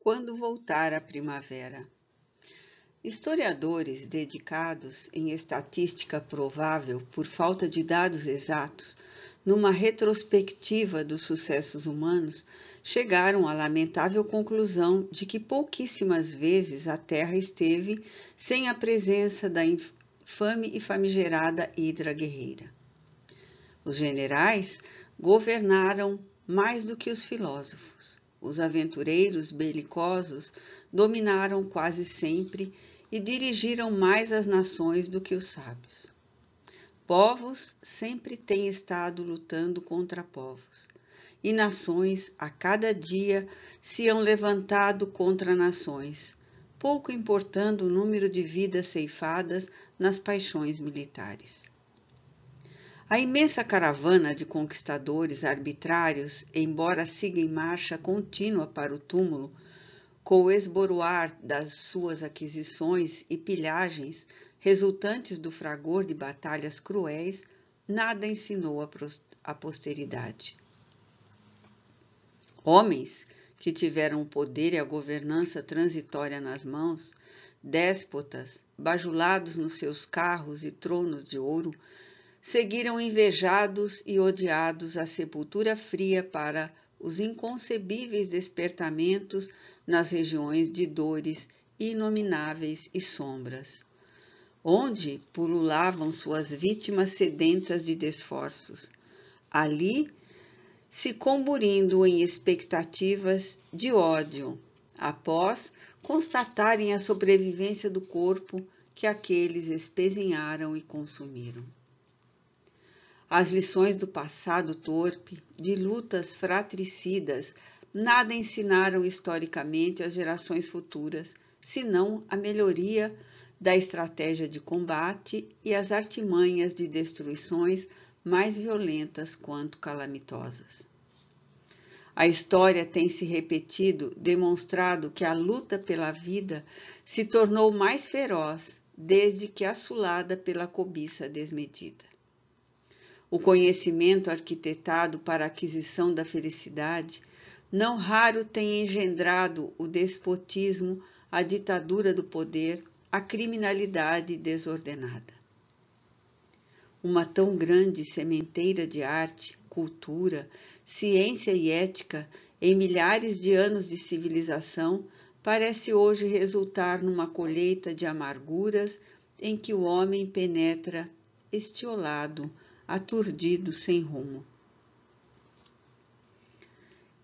Quando voltar a primavera. Historiadores dedicados em estatística provável por falta de dados exatos, numa retrospectiva dos sucessos humanos, chegaram à lamentável conclusão de que pouquíssimas vezes a Terra esteve sem a presença da infame e famigerada Hidra guerreira. Os generais governaram mais do que os filósofos. Os aventureiros belicosos dominaram quase sempre e dirigiram mais as nações do que os sábios. Povos sempre têm estado lutando contra povos, e nações a cada dia se hão levantado contra nações, pouco importando o número de vidas ceifadas nas paixões militares. A imensa caravana de conquistadores arbitrários, embora siga em marcha contínua para o túmulo, com o esboroar das suas aquisições e pilhagens, resultantes do fragor de batalhas cruéis, nada ensinou à posteridade. Homens que tiveram o poder e a governança transitória nas mãos, déspotas, bajulados nos seus carros e tronos de ouro, seguiram invejados e odiados a sepultura fria para os inconcebíveis despertamentos nas regiões de dores inomináveis e sombras, onde pululavam suas vítimas sedentas de desforços, ali se comburindo em expectativas de ódio, após constatarem a sobrevivência do corpo que aqueles espezinharam e consumiram. As lições do passado torpe, de lutas fratricidas, nada ensinaram historicamente às gerações futuras, senão a melhoria da estratégia de combate e as artimanhas de destruições mais violentas quanto calamitosas. A história tem se repetido, demonstrado que a luta pela vida se tornou mais feroz desde que assolada pela cobiça desmedida. O conhecimento arquitetado para a aquisição da felicidade não raro tem engendrado o despotismo, a ditadura do poder, a criminalidade desordenada. Uma tão grande sementeira de arte, cultura, ciência e ética em milhares de anos de civilização parece hoje resultar numa colheita de amarguras em que o homem penetra estiolado, aturdido, sem rumo.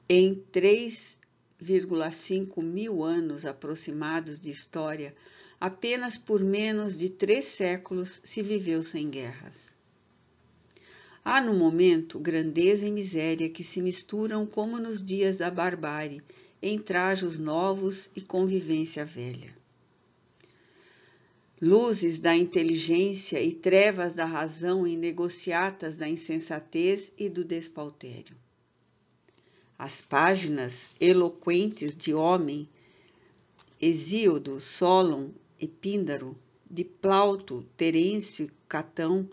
Em 3,5 mil anos aproximados de história, apenas por menos de 3 séculos se viveu sem guerras. Há no momento grandeza e miséria que se misturam como nos dias da barbárie, em trajos novos e convivência velha. Luzes da inteligência e trevas da razão em negociatas da insensatez e do despautério. As páginas eloquentes de Homem, Hesíodo, Solon e Píndaro, de Plauto, Terêncio, Catão,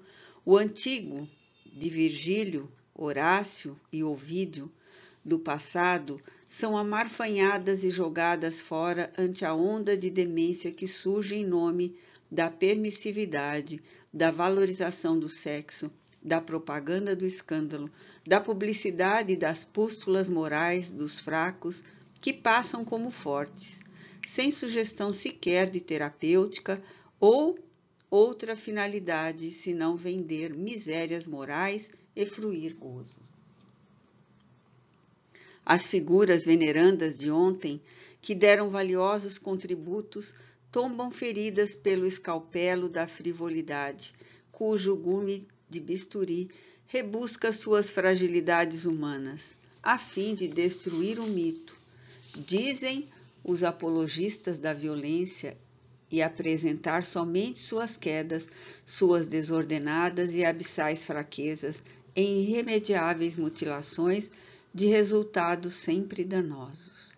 o Antigo, de Virgílio, Horácio e Ovídio, do passado, são amarfanhadas e jogadas fora ante a onda de demência que surge em nome da permissividade, da valorização do sexo, da propaganda do escândalo, da publicidade e das pústulas morais dos fracos que passam como fortes, sem sugestão sequer de terapêutica ou outra finalidade senão vender misérias morais e fruir gozo. As figuras venerandas de ontem, que deram valiosos contributos, tombam feridas pelo escalpelo da frivolidade, cujo gume de bisturi rebusca suas fragilidades humanas, a fim de destruir o mito, dizem os apologistas da violência, e apresentar somente suas quedas, suas desordenadas e abissais fraquezas em irremediáveis mutilações de resultados sempre danosos.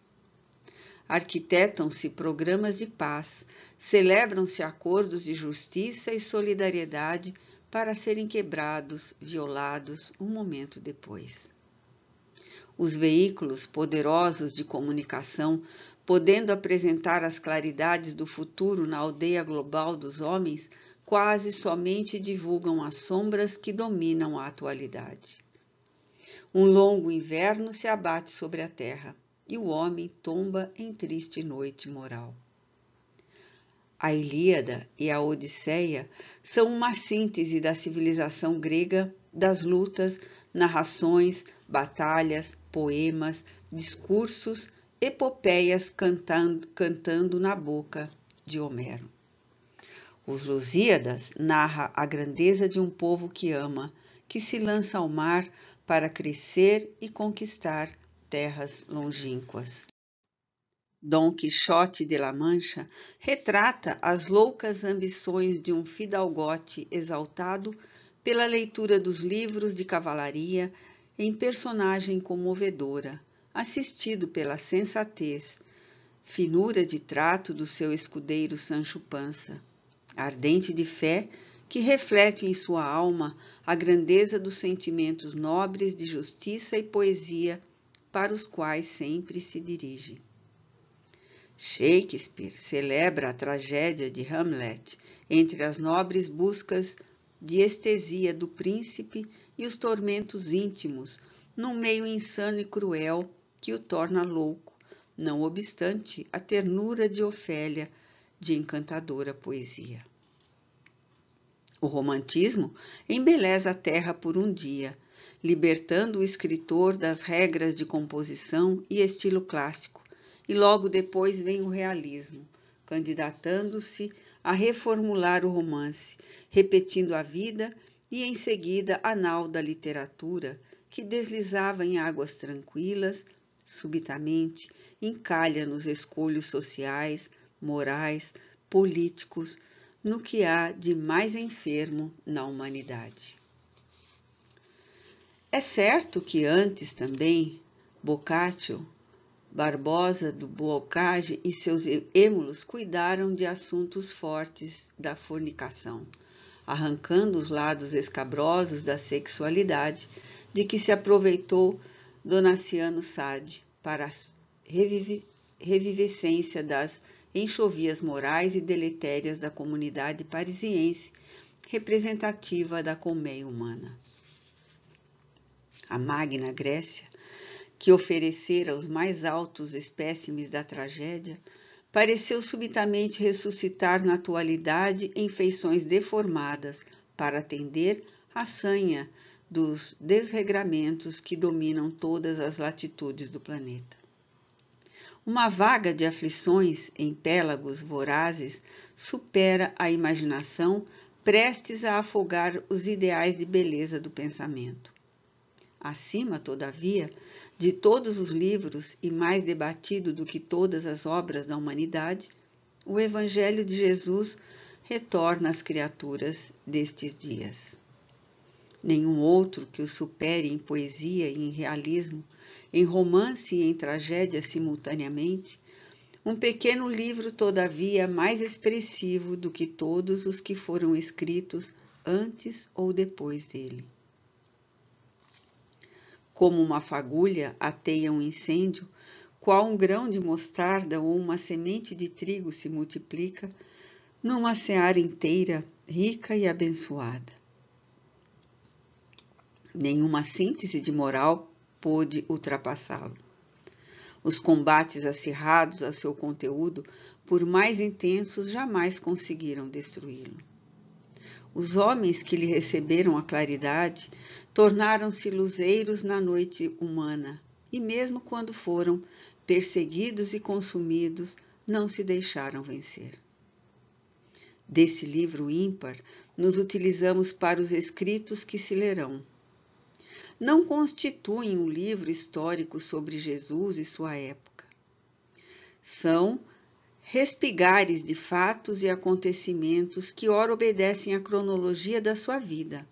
Arquitetam-se programas de paz, celebram-se acordos de justiça e solidariedade para serem quebrados, violados um momento depois. Os veículos poderosos de comunicação, podendo apresentar as claridades do futuro na aldeia global dos homens, quase somente divulgam as sombras que dominam a atualidade. Um longo inverno se abate sobre a terra e o homem tomba em triste noite moral. A Ilíada e a Odisseia são uma síntese da civilização grega, das lutas, narrações, batalhas, poemas, discursos, epopeias cantando na boca de Homero. Os Lusíadas narra a grandeza de um povo que ama, que se lança ao mar para crescer e conquistar terras longínquas. Dom Quixote de la Mancha retrata as loucas ambições de um fidalgote exaltado pela leitura dos livros de cavalaria em personagem comovedora, assistido pela sensatez, finura de trato do seu escudeiro Sancho Panza, ardente de fé que reflete em sua alma a grandeza dos sentimentos nobres de justiça e poesia para os quais sempre se dirige. Shakespeare celebra a tragédia de Hamlet entre as nobres buscas de estesia do príncipe e os tormentos íntimos, num meio insano e cruel que o torna louco, não obstante a ternura de Ofélia, de encantadora poesia. O romantismo embeleza a terra por um dia, libertando o escritor das regras de composição e estilo clássico, e logo depois vem o realismo, candidatando-se a reformular o romance, repetindo a vida e em seguida a nau da literatura, que deslizava em águas tranquilas, subitamente encalha nos escolhos sociais, morais, políticos, no que há de mais enfermo na humanidade. É certo que antes também Boccaccio, Barbosa do Bocage e seus êmulos cuidaram de assuntos fortes da fornicação, arrancando os lados escabrosos da sexualidade de que se aproveitou Donaciano Sade para a revivescência das enxovias morais e deletérias da comunidade parisiense, representativa da colmeia humana. A Magna Grécia, que oferecera os mais altos espécimes da tragédia, pareceu subitamente ressuscitar na atualidade em feições deformadas para atender à sanha dos desregramentos que dominam todas as latitudes do planeta. Uma vaga de aflições em pélagos vorazes supera a imaginação, prestes a afogar os ideais de beleza do pensamento. Acima, todavia, de todos os livros e mais debatido do que todas as obras da humanidade, o Evangelho de Jesus retorna às criaturas destes dias. Nenhum outro que o supere em poesia e em realismo, em romance e em tragédia simultaneamente, um pequeno livro, todavia, mais expressivo do que todos os que foram escritos antes ou depois dele. Como uma fagulha ateia um incêndio, qual um grão de mostarda ou uma semente de trigo se multiplica numa seara inteira, rica e abençoada. Nenhuma síntese de moral pôde ultrapassá-lo. Os combates acirrados a seu conteúdo, por mais intensos, jamais conseguiram destruí-lo. Os homens que lhe receberam a claridade tornaram-se luzeiros na noite humana, e mesmo quando foram perseguidos e consumidos, não se deixaram vencer. Desse livro ímpar, nos utilizamos para os escritos que se lerão. Não constituem um livro histórico sobre Jesus e sua época. São respigares de fatos e acontecimentos que ora obedecem à cronologia da sua vida,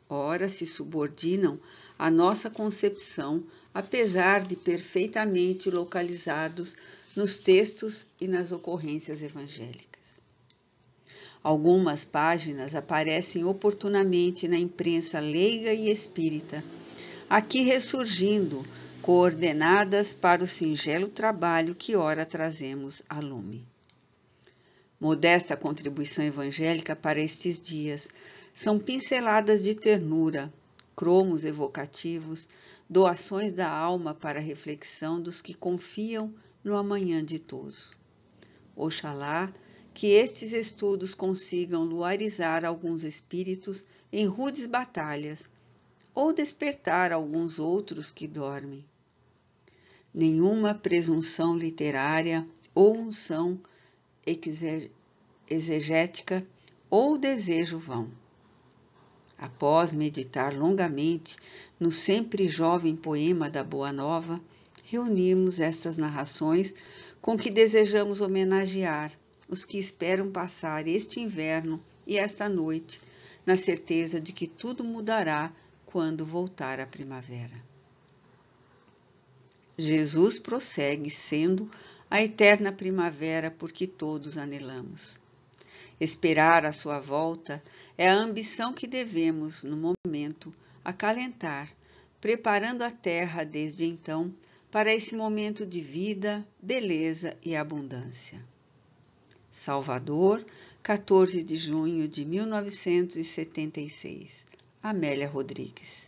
ora se subordinam à nossa concepção, apesar de perfeitamente localizados nos textos e nas ocorrências evangélicas. Algumas páginas aparecem oportunamente na imprensa leiga e espírita, aqui ressurgindo coordenadas para o singelo trabalho que ora trazemos a lume. Modesta contribuição evangélica para estes dias são pinceladas de ternura, cromos evocativos, doações da alma para a reflexão dos que confiam no amanhã ditoso. Oxalá que estes estudos consigam luarizar alguns espíritos em rudes batalhas ou despertar alguns outros que dormem. Nenhuma presunção literária ou unção exegética ou desejo vão. Após meditar longamente no sempre jovem poema da Boa Nova, reunimos estas narrações com que desejamos homenagear os que esperam passar este inverno e esta noite, na certeza de que tudo mudará quando voltar a primavera. Jesus prossegue sendo a eterna primavera por que todos anelamos. Esperar a sua volta é a ambição que devemos, no momento, acalentar, preparando a terra desde então para esse momento de vida, beleza e abundância. Salvador, 14 de junho de 1976. Amélia Rodrigues.